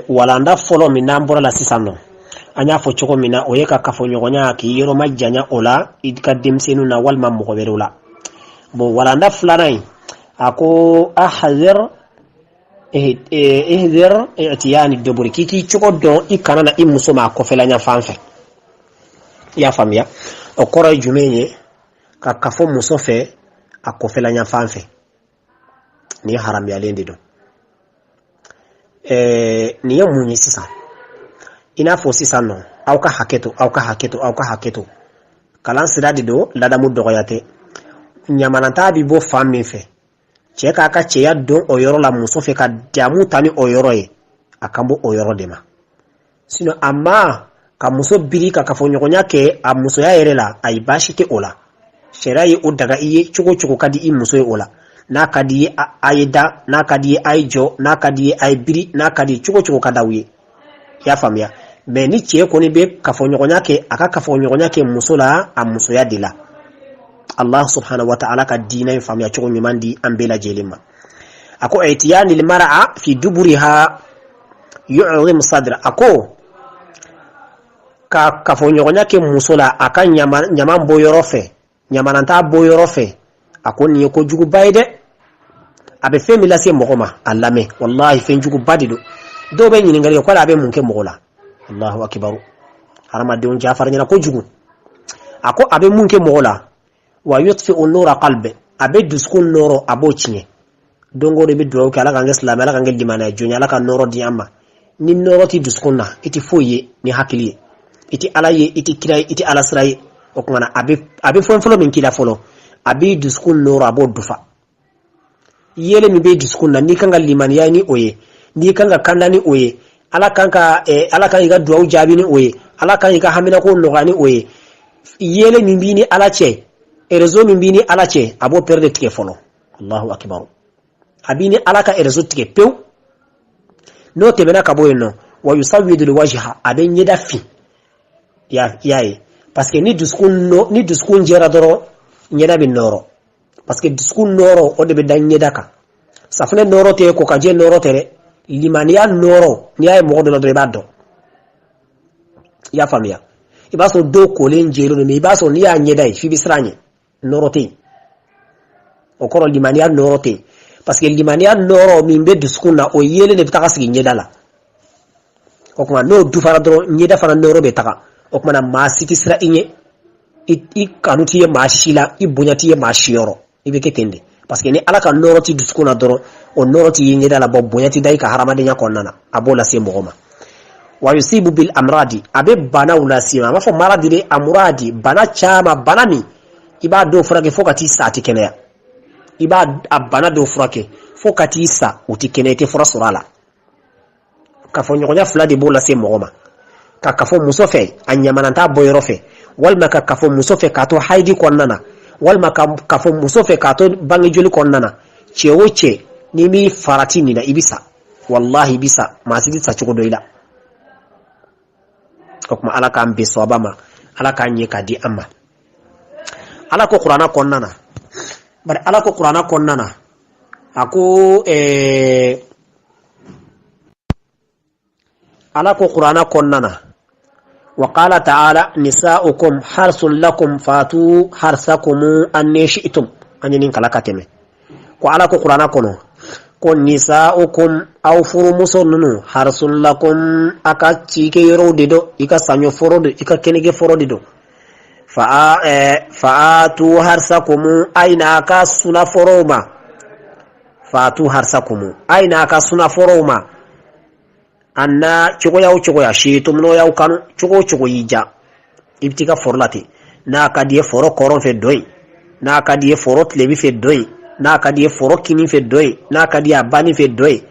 walanda folo minambora la sisano anya fo choko mina oyeka kafonyogonya ki yero majjanya ola idkadim senu na walma mugoberula bo walanda flanai ako ahzir ihzir i'tiyani doburi kiki choko don ikana na imusoma ko felanya fanfe ya famia okoro jumenye ka kafo musofe akofelanya fanfe ni haram ya lendi do ni yamunyi sisa ina fo sisa no auka haketo kalan sidadi do lada mu dogoyate nyamananta bi bo femme fe cheka aka cheya don oyoro la musofe ka damu tani oyoro e akambo oyoro dema sino amma ka muso biri ka kafonyogonya ke a muso ya yerela ay bashite ola sherayi udaga iye chugo kadi i muso ola na kadi ayida na kadi aijo na kadi ay biri na kadi chugo kadawi ya famia me ni che ko ni be kafonyogonya ke aka kafonyogonya ke muso la a muso ya dila Allah subhanahu wa ta'ala ka dina famia chugo nyumandi ambela jelima ako itiyani limar'a fi duburiha yu'zim sadra ako ka kafonyogonya ke musola aka nyama boyorofe nyamananta boyorofe akoni ko jugu bayde abe femi la se mogoma allame wallahi fen jugu badido do be nyini ngari ko la be munke mogola Allahu akbar harama de on jafar nyina ko jugu ako abe munke mogola wa yutfi an-nura qalbi abe duskun noro abochinye dongo de be do kala kan islam ala kan gel dimana jonya ala kan noro di amma ni noro ti duskunna iti foye ni hakiliye iti alaye iti kirai iti alasrai okumana abe folo min kila folo abi duskun noro abo dufa yele mi be duskun na ni kanga limaniya ni oye ni kanga kanda ni oye ala kan iga duwa jabi ni oye ala kan iga hamina ko nogani oye yele mi bini ala che erezo mi bini ala che abo perde tike folo Allahu akbar abini ala ka erezo tike pew no tebena kabo no wa yusawidu alwajha aben yeda fi yaye parce que ni duskun jera doro nyeda bin noro parce que duskun noro o de be dan nyeda ka safne noro te ko kaje noro tere limaniya noro ni ay mo do do baddo ya famia ibaso do ko len jero me ibaso ni ya nyeda fi bisranye noro te o koro limaniya noro te parce que limaniya noro mi be duskun na o yele de taka sigi nyeda la o kuma no du fara doro nyeda fara noro be taka o kuma na masiti sira inye i kanuti ye mashila i bunyati ye mashiyoro ibe ketende parce que ni ala ka noroti duskuna doro o noroti yingeda la bo bunyati dai ka haramade nya konnana abola se mogoma wa yusibu bil amradi abe bana ula sima mafo maradi le amradi bana chama banani iba do furake fokati sati kenea iba abana do furake fokati sa utikenete furasurala kafonyonya fuladi bola se mogoma ka kafo musofe anyamananta boyrofe walma ka kafo musofe kato haidi konnana walma ka kafo musofe kato bangi juli konnana chewoche nimi faratini na ibisa wallahi bisa masidi sa chuko doila kokma alaka ambe sobama alaka nyeka di amma alako qur'ana konnana bar alako qur'ana konnana ako alako qur'ana konnana وقال تعالى نساؤكم حرث لكم فاتوا حرثكم أن شئتم أنين كلاكتمه وعلى قرآن كنو كن نساؤكم أو فرمسون حرث لكم أكاتشيك يروددو إكا سانيو فرود إكا كنيك فروددو فآتوا حرثكم أين أكا سنا فروما فآتوا حرثكم أين أكا سنا فروما anna chugo ya shitum no ya ukanu chugo yija ibtika forlati na kadie foro koron fe doy na kadie foro tlebi fe doy na kadie foro kini fe doy na kadie abani fe doy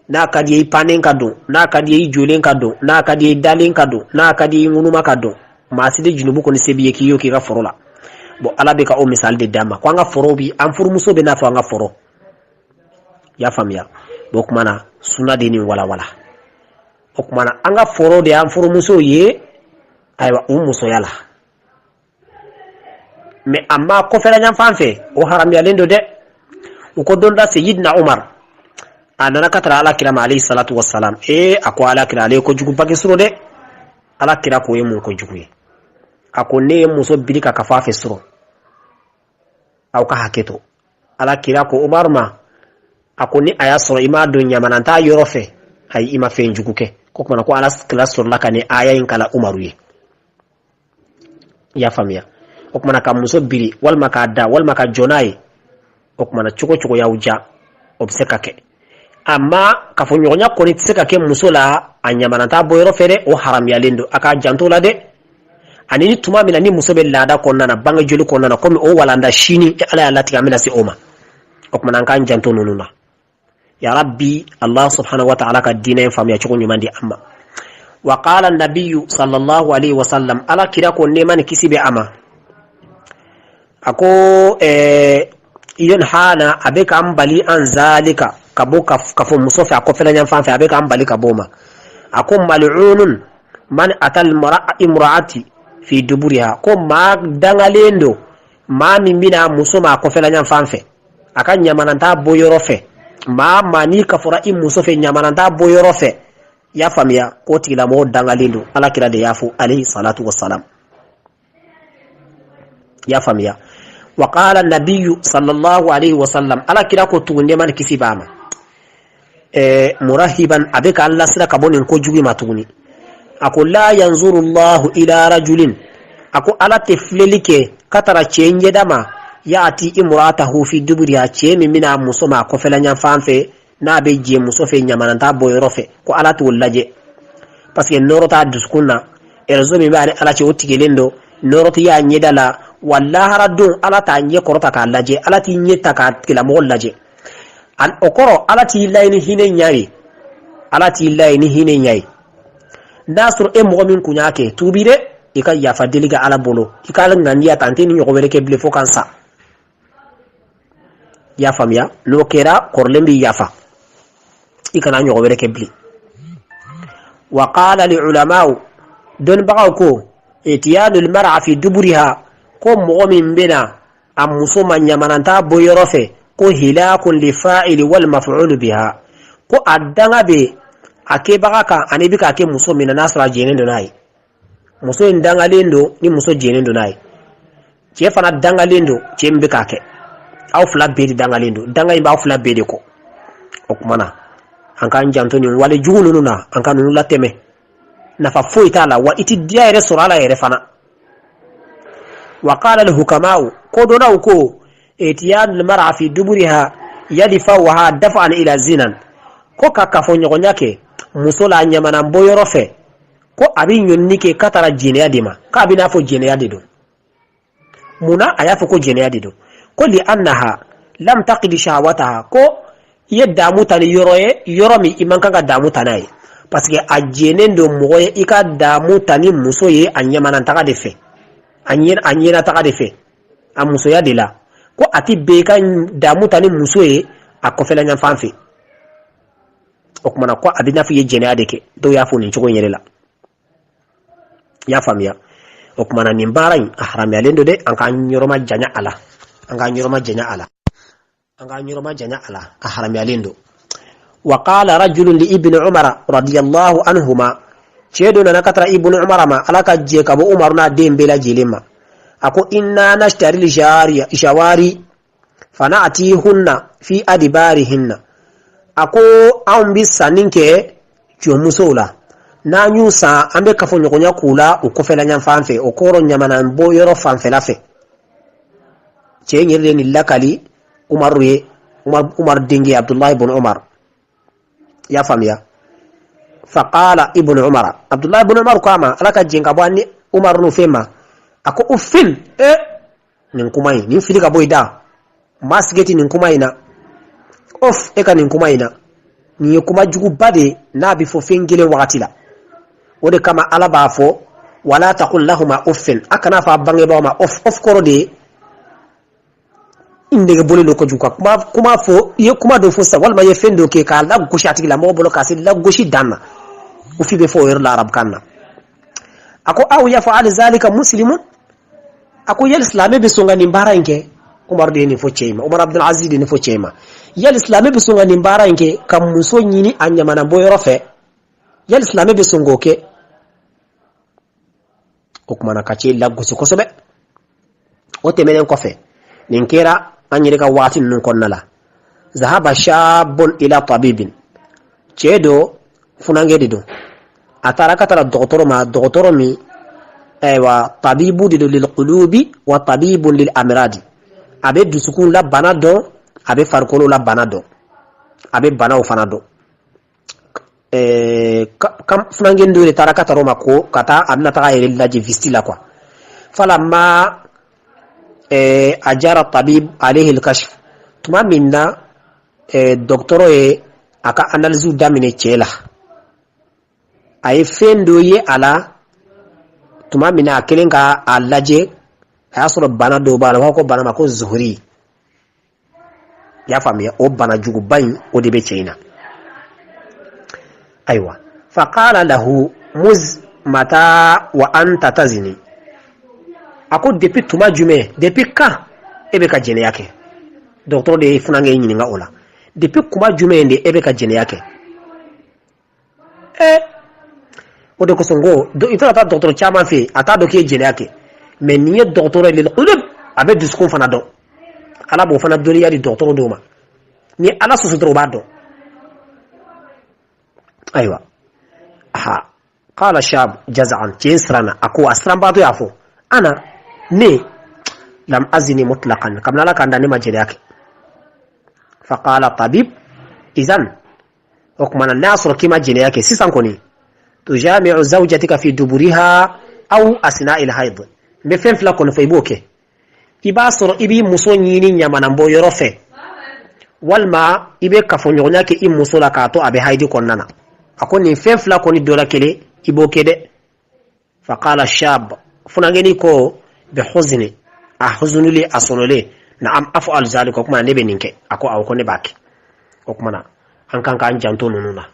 na kadie panen kado na kadie julen kado na kadie dalen kado na kadie ngunuma kado maside junubu ko ni sebiye ki yoki ga forola bo alabe ka o misal de dama ko nga foro bi am furu muso be na fa nga foro ya famia bo kumana suna de ni wala okumana anga foro de am foro muso ye aywa muso yala me amma ko fela nyam fanfe o haram ya lendo de o ko donda sayyidna umar anana katara ala kira alayhi salatu wassalam ako ala kira ale ko jugu bagi suro de ala kira ko yemu ko jugu ako ne muso biri ka kafafe suro aw ka haketo ala kira ko Umar ma ako ni aya soro ima dunya mananta yorofe hay ima fe jugu ke ko kuma ko ala kila soro lakane aya in kala Umaru ye ya famia o kuma ka muso biri wal makada wal makajonai o kuma chuko ya uja obseka ke amma ka fo nyonya ko ni tseka ke muso la anyamananta boyro fere o haram ya lendo aka janto la de anini tuma mina ni muso be lada ko nana banga joli ko nana ko mi o walanda shini ala ya lati kamina si oma o kuma nan kan janto nununa ya rabbi Allah subhanahu wa ta'ala ka dina fam ya chuko nyumandi amma wa qala an-nabiy sallallahu alaihi wasallam ala kira ko neman kisibe ama ako iyon hana abeka ambali an zalika kabo kafo musofi ako fela nyam fanfe abeka ambali kaboma ako mal'unun man atal imraati fi duburiha ko ma dangalendo ma mimbina musoma ako fela nyam fanfe akan nyamananta boyorofe ma mani kafura musofe nyamananta boyorofe ya famia ko tila mo dangalendo ala kira de yafu alayhi salatu wassalam ya famia وقال النبي صلى الله عليه وسلم على كده كنت نمان كسباما مرحبا ابيك الله سلا كبون كو جوي ما توني اقول لا ينظر الله الى رجل اقول على تفللك كتر تشينج دما ياتي امراته في دبرها تشيم من مسما كفلا نيان فانفه na be je musofe nyamananta boyrofe ko ala to laje parce que norota duskuna erzo mi bari ala ci otigelendo norota ya nyedala wallahi radun ala ta nye korota ka laje ala ti nye ta ka kila mo laje an okoro ala ti layni hine nyaari ala ti layni hine nyaay nasr e mo min kunyake tubire ika ya fadeliga ala bolo ika ngandi atanteni nyoko bereke ble fokansa ya famia lo kera korlembi yafa ikana nyoko bereke ble wa qala li ulama don bagako etiyanul mar'a fi duburiha ko mu'min bina am musuma nyamananta boyorofe ko hilakun li fa'ili wal maf'ul biha ko adanga be ake bagaka ani bika ake muso mina nasra jenendo nai muso ndanga lendo ni muso jenendo nai je fana danga lendo je mbika ke aw fla be danga lendo danga imba aw fla be de ko okumana anka njanto ni wale jugulu na anka nunu la teme nafa foita la wa iti dia ere surala ere fana وقال الحكماء كودونا وكو اتيان المرأة في دبرها يدفعها دفعا الى الزنا ko kaka fonyo nyake musola nyamana mboyorofe ko abin yonnike katara jene yadima ka abina fo jene yadido muna ayafo ko jene yadido ko li annaha lam taqdi shahwataha ko yedda mutani yoromi imanka ga damu tanai parce que ajene ndo moye ika damu tani musoye anyamana ntaka defe anyena taka defe amuso ya dela ko ati beka damu tani musoye akofela nyam fanfi okumana ko abina fi jene adeke do ya funi choko nyerela ya famia okumana nimbarai ahram ya lendo de anka nyoroma janya ala ahram ya lendo wa qala rajulun li ibn umar radiyallahu anhuma chedo na nakatra ibn umar ma alaka je kabo umar na dembela jilima ako inna nashtari li shawari fana'tihunna fi adbarihinna ako ambi saninke jomusola na nyusa ambe kafo nyokonya kula ukofela nyamfanfe okoro nyamana mbo yoro fanfelafe chenyirde ni lakali umar dingi abdullah ibn umar ya famia faqala ibn umar abdullah ibn umar kama alaka jenga bwani umar no fema ako ufin ninkumai ni filika boyda masgeti ninkumaina of eka ninkumaina ni kuma jugu bade na bi fo fengele wakatila ode kama alaba fo wala taqul lahum uffin akana fa bange ba ma of korode indege bolelo ko juka kuma fo ye kuma do fo sa wal ma ye fendo ke ka la goshi atigila mo bolo ka se la goshi danna ufi be fo yer la arab kanna ako aw ya fa'al zalika muslimun ako yel islame be songa ni baranke Umar de ni fo chema Umar Abdul Aziz de ni fo chema yal islami be sunga nimbara nke kam muso nyini anyama na boyoro fe yal islami be sungo ke okmana kace laggu ci kosobe o temelen ko fe ninkera anyire ka wati nun konnala zahaba shabun ila tabibin cedo funange dido atara katara doktoro mi aywa tabibu dido lil qulubi wa tabibun lil amradi abe dusukun la bana do abe farkolo la bana do abe bana o fana do kam funange ndure tara kataro mako kata amna ta yele laji vistila kwa falamma ajara tabib alayhi al-kashf tuma minna doktoro e aka analyse damine chela ay fendo ye ala tuma minna akelenga alaje asoro bana do bana ko bana mako zuhri ya famiya o bana jugu bayin o debe china aywa faqala lahu muz mata wa anta tazni ako depuis tuma jume depuis ka ebe ka jene yake docteur de funange nyini nga ola depuis kuma jume ende ebe ka jene yake o de ko songo do ita ta docteur chama fi ata do ke jene yake mais ni docteur lil qulub abe discours fana do ala bo fana do yari docteur do ma ni ala so so ba do aywa ha qala shab jaz'an jisrana ako asran ba to yafo ana ne lam azini mutlaqan kamna la kanda ni majeli yake faqala tabib idan hukman an-nasr kima jeli yake sisan koni tujami'u zawjatika fi duburiha aw asna'i al-hayd be fen fla kon fayboke ibasoro ibi musonyi ni nyama na mboyoro fe walma ibe kafonyo nyake imusola ka to abe haydi konnana akoni fen fla koni dola kele iboke de faqala shab funangeni ko بحزن احزن لي اصنولي نعم افعل ذلك كما نبي نينكي اكو او كوني باكي وكما an kan kan janto nununa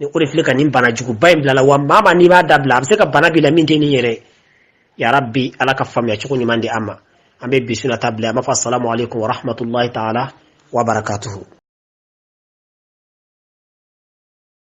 ni ore flika nim bana jugu bayim la wa mama ni ba dabla se ka bana bila min teni yere ya rabbi alaka fam ya chukuni mandi amma ambe bisuna tabla ma fa assalamu alaikum wa rahmatullahi ta'ala wa barakatuhu